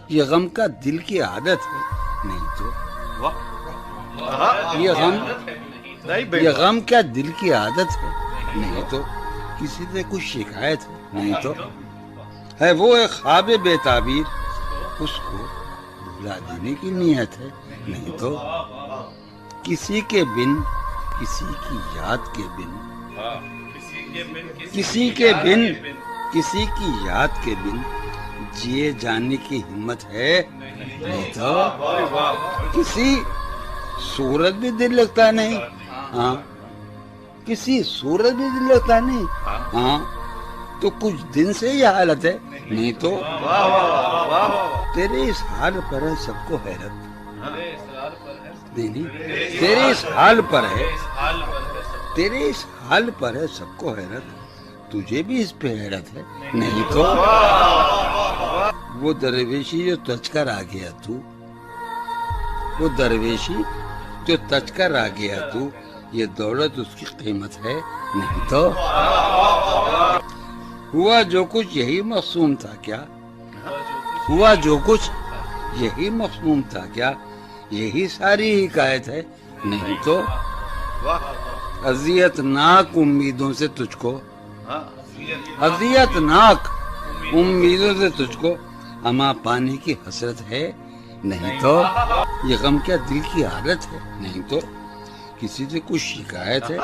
یہ غم کا دل کی عادت ہے نہیں تو یہ غم کیا دل کی عادت ہے نہیں تو کسی سے کچھ شکایت ہے نہیں تو ہے وہ ایک خواب بے تعبیر اس کو بھلا دینے کی نیت ہے نہیں تو کسی کے بن کسی کی یاد کے بن کسی کے بن کسی کی یاد کے بن جیے جانے کی ہمت ہے نہیں تو کسی صورت بھی دل لگتا نہیں ہاں کسی صورت بھی دل لگتا نہیں ہاں تو کچھ دن سے یہ حالت ہے نہیں تو تیرے اس حال پر ہے سب کو حیرت نہیں تیرے اس حال پر ہے تیرے اس حال پر ہے سب کو حیرت تجھے بھی اس پہ حیرت ہے نہیں تو وہ درویشی جو تج کر آ گیا تو وہ درویشی جو تج کر آ گیا تو یہ دولت اس کی قیمت ہے نہیں تو ہوا جو کچھ یہی مقصود تھا کیا ہوا جو کچھ یہی مقصود تھا کیا یہی ساری حکایت ہے نہیں تو اذیت ناک امیدوں سے تجھ کو اذیت ناک امیدوں سے تجھ کو اما پانے کی حسرت ہے نہیں تو یہ غم کیا دل کی عادت ہے نہیں تو کسی سے کچھ شکایت ہے